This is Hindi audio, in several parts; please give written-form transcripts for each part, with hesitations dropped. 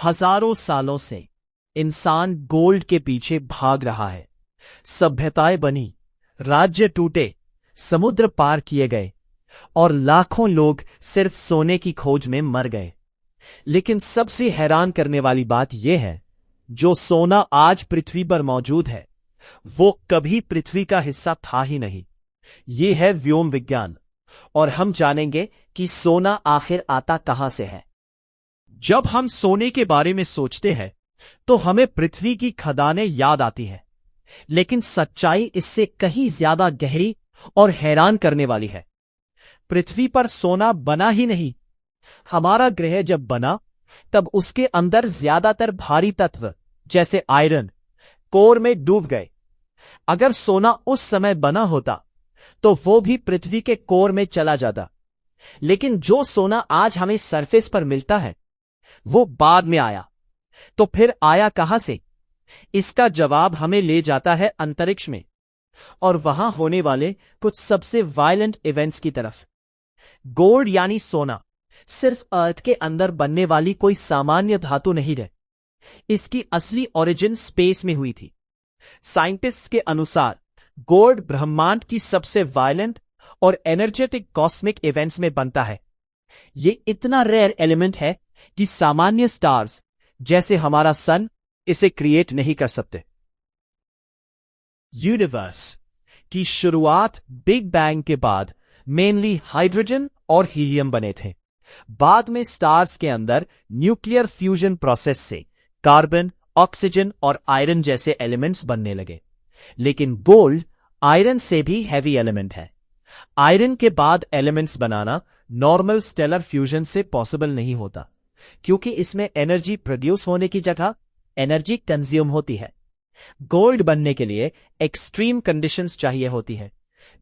हजारों सालों से इंसान गोल्ड के पीछे भाग रहा है। सभ्यताएं बनी, राज्य टूटे, समुद्र पार किए गए और लाखों लोग सिर्फ सोने की खोज में मर गए। लेकिन सबसे हैरान करने वाली बात यह है, जो सोना आज पृथ्वी पर मौजूद है वो कभी पृथ्वी का हिस्सा था ही नहीं। ये है व्योम विज्ञान और हम जानेंगे कि सोना आखिर आता कहां से है। जब हम सोने के बारे में सोचते हैं तो हमें पृथ्वी की खदानें याद आती हैं, लेकिन सच्चाई इससे कहीं ज्यादा गहरी और हैरान करने वाली है। पृथ्वी पर सोना बना ही नहीं। हमारा ग्रह जब बना तब उसके अंदर ज्यादातर भारी तत्व जैसे आयरन कोर में डूब गए। अगर सोना उस समय बना होता तो वो भी पृथ्वी के कोर में चला जाता। लेकिन जो सोना आज हमें सरफेस पर मिलता है वो बाद में आया। तो फिर आया कहां से? इसका जवाब हमें ले जाता है अंतरिक्ष में और वहां होने वाले कुछ सबसे वायलेंट इवेंट्स की तरफ। गोल्ड यानी सोना सिर्फ अर्थ के अंदर बनने वाली कोई सामान्य धातु नहीं रहे। इसकी असली ओरिजिन स्पेस में हुई थी। साइंटिस्ट्स के अनुसार गोल्ड ब्रह्मांड की सबसे वायलेंट और एनर्जेटिक कॉस्मिक इवेंट्स में बनता है। ये इतना रेयर एलिमेंट है कि सामान्य स्टार्स जैसे हमारा सन इसे क्रिएट नहीं कर सकते। यूनिवर्स की शुरुआत बिग बैंग के बाद मेनली हाइड्रोजन और हीलियम बने थे। बाद में स्टार्स के अंदर न्यूक्लियर फ्यूजन प्रोसेस से कार्बन, ऑक्सीजन और आयरन जैसे एलिमेंट्स बनने लगे। लेकिन गोल्ड आयरन से भी हैवी एलिमेंट है। आयरन के बाद एलिमेंट्स बनाना नॉर्मल स्टेलर फ्यूजन से पॉसिबल नहीं होता, क्योंकि इसमें एनर्जी प्रोड्यूस होने की जगह एनर्जी कंज्यूम होती है। गोल्ड बनने के लिए एक्सट्रीम कंडीशंस चाहिए होती है,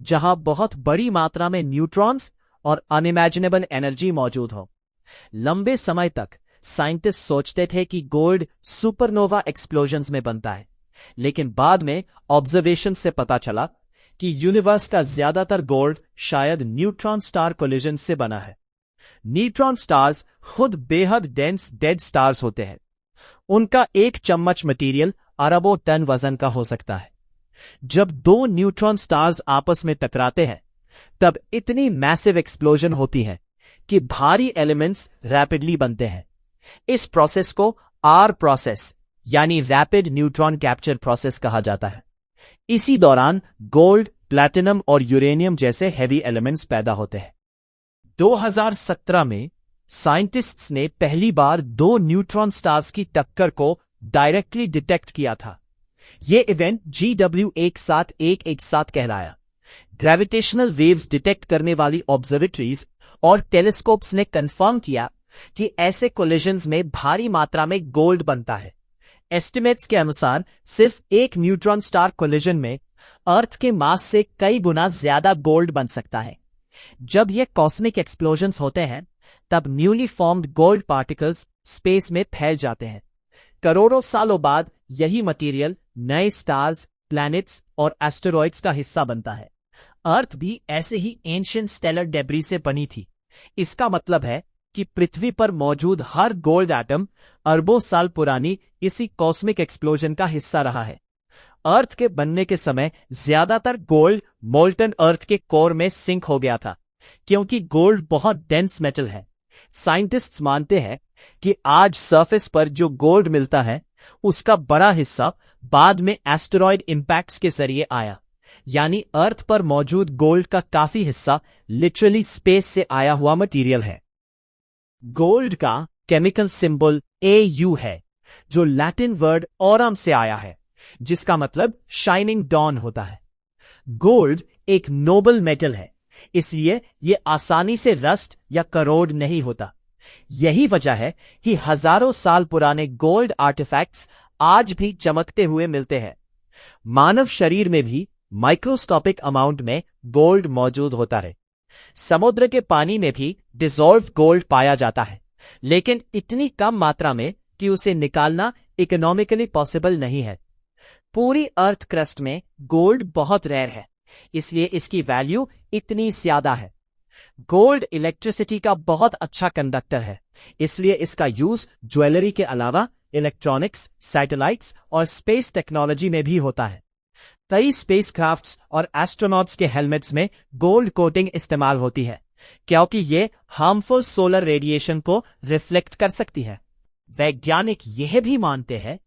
जहां बहुत बड़ी मात्रा में न्यूट्रॉन्स और अनइमेजिनेबल एनर्जी मौजूद हो। लंबे समय तक साइंटिस्ट सोचते थे कि गोल्ड सुपरनोवा एक्सप्लोजन्स में बनता है, लेकिन बाद में ऑब्जर्वेशन से पता चला कि यूनिवर्स का ज्यादातर गोल्ड शायद न्यूट्रॉन स्टार कोलिजन से बना है। न्यूट्रॉन स्टार्स खुद बेहद डेंस डेड स्टार्स होते हैं। उनका एक चम्मच मटेरियल अरबों टन वजन का हो सकता है। जब दो न्यूट्रॉन स्टार्स आपस में टकराते हैं तब इतनी मैसिव एक्सप्लोजन होती है कि भारी एलिमेंट्स रैपिडली बनते हैं। इस प्रोसेस को आर प्रोसेस यानी रैपिड न्यूट्रॉन कैप्चर प्रोसेस कहा जाता है। इसी दौरान गोल्ड, प्लैटिनम और यूरेनियम जैसे हेवी एलिमेंट्स पैदा होते हैं। 2017 में साइंटिस्ट्स ने पहली बार दो न्यूट्रॉन स्टार्स की टक्कर को डायरेक्टली डिटेक्ट किया था। यह इवेंट GW17117 कहलाया। ग्रेविटेशनल वेव्स डिटेक्ट करने वाली ऑब्जर्वेटरीज और टेलीस्कोप्स ने कंफर्म किया कि ऐसे कोलिजन्स में भारी मात्रा में गोल्ड बनता है। एस्टिमेट्स के अनुसार सिर्फ एक न्यूट्रॉन स्टार कोलिजन में अर्थ के मास से कई गुना ज्यादा गोल्ड बन सकता है। जब ये कॉस्मिक एक्सप्लोजन्स होते हैं तब newly formed gold particles space में फैल जाते हैं। करोड़ों सालों बाद यही मटेरियल नए स्टार्स, प्लैनेट्स और एस्टेरॉइड्स का हिस्सा बनता है। अर्थ भी ऐसे ही एंशिएंट स्टेलर डेब्री से बनी थी। इसका मतलब है कि पृथ्वी पर मौजूद हर गोल्ड एटम अरबों साल पुरानी इसी कॉस्मिक एक्सप्लोजन का हिस्सा रहा है। अर्थ के बनने के समय ज्यादातर गोल्ड मोल्टन अर्थ के कोर में सिंक हो गया था, क्योंकि गोल्ड बहुत डेंस मेटल है। साइंटिस्ट्स मानते हैं कि आज सरफेस पर जो गोल्ड मिलता है उसका बड़ा हिस्सा बाद में एस्टेरॉयड इंपैक्ट्स के जरिए आया। यानी अर्थ पर मौजूद गोल्ड का काफी हिस्सा लिटरली स्पेस से आया हुआ मटेरियल है। गोल्ड का केमिकल सिंबल AU है, जो लैटिन वर्ड ऑरम से आया है, जिसका मतलब शाइनिंग डॉन होता है। गोल्ड एक नोबल मेटल है, इसलिए यह आसानी से रस्ट या करोड नहीं होता। यही वजह है कि हजारों साल पुराने गोल्ड आर्टिफैक्ट्स आज भी चमकते हुए मिलते हैं। मानव शरीर में भी माइक्रोस्कोपिक अमाउंट में गोल्ड मौजूद होता है। समुद्र के पानी में भी डिसॉल्व गोल्ड पाया जाता है, लेकिन इतनी कम मात्रा में कि उसे निकालना इकोनॉमिकली पॉसिबल नहीं है। पूरी अर्थ क्रस्ट में गोल्ड बहुत रेयर है, इसलिए इसकी वैल्यू इतनी ज्यादा है। गोल्ड इलेक्ट्रिसिटी का बहुत अच्छा कंडक्टर है, इसलिए इसका यूज ज्वेलरी के अलावा इलेक्ट्रॉनिक्स, सैटेलाइट्स और स्पेस टेक्नोलॉजी में भी होता है। कई स्पेसक्राफ्ट्स और एस्ट्रोनॉट्स के हेलमेट्स में गोल्ड कोटिंग इस्तेमाल होती है, क्योंकि ये हार्मफुल सोलर रेडिएशन को रिफ्लेक्ट कर सकती है। वैज्ञानिक यह भी मानते हैं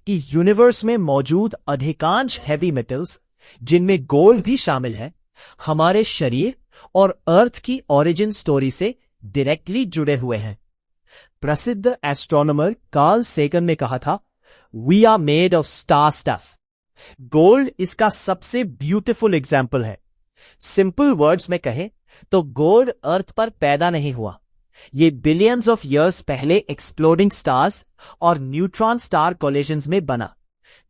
कि यूनिवर्स में मौजूद अधिकांश हैवी मेटल्स, जिनमें गोल्ड भी शामिल है, हमारे शरीर और अर्थ की ओरिजिन स्टोरी से डायरेक्टली जुड़े हुए हैं। प्रसिद्ध एस्ट्रोनॉमर कार्ल सेगन ने कहा था, we are made of star stuff. Gold इसका सबसे ब्यूटीफुल एग्जाम्पल है। सिंपल वर्ड्स में कहें तो गोल्ड अर्थ पर पैदा नहीं हुआ, ये बिलियंस ऑफ इयर्स पहले एक्सप्लोडिंग स्टार्स और न्यूट्रॉन स्टार कोलिजन्स में बना,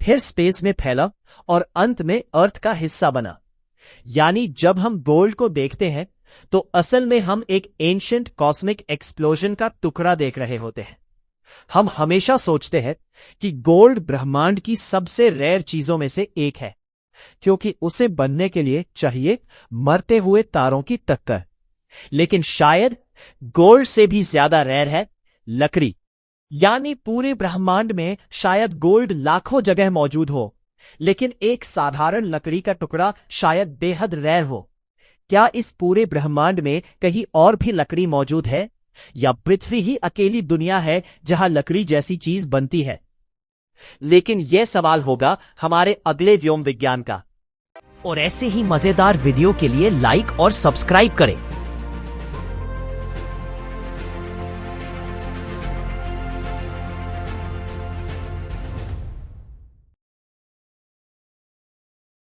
फिर स्पेस में फैला और अंत में अर्थ का हिस्सा बना। यानी जब हम गोल्ड को देखते हैं तो असल में हम एक एंशिएंट कॉस्मिक एक्सप्लोजन का टुकड़ा देख रहे होते हैं। हम हमेशा सोचते हैं कि गोल्ड ब्रह्मांड की सबसे रेयर चीजों में से एक है, क्योंकि उसे बनने के लिए चाहिए मरते हुए तारों की टक्कर। लेकिन शायद गोल्ड से भी ज्यादा रेयर है लकड़ी। यानी पूरे ब्रह्मांड में शायद गोल्ड लाखों जगह मौजूद हो, लेकिन एक साधारण लकड़ी का टुकड़ा शायद बेहद रेयर हो। क्या इस पूरे ब्रह्मांड में कहीं और भी लकड़ी मौजूद है, या पृथ्वी ही अकेली दुनिया है जहां लकड़ी जैसी चीज बनती है? लेकिन यह सवाल होगा हमारे अगले व्योम विज्ञान का। और ऐसे ही मजेदार वीडियो के लिए लाइक और सब्सक्राइब करें।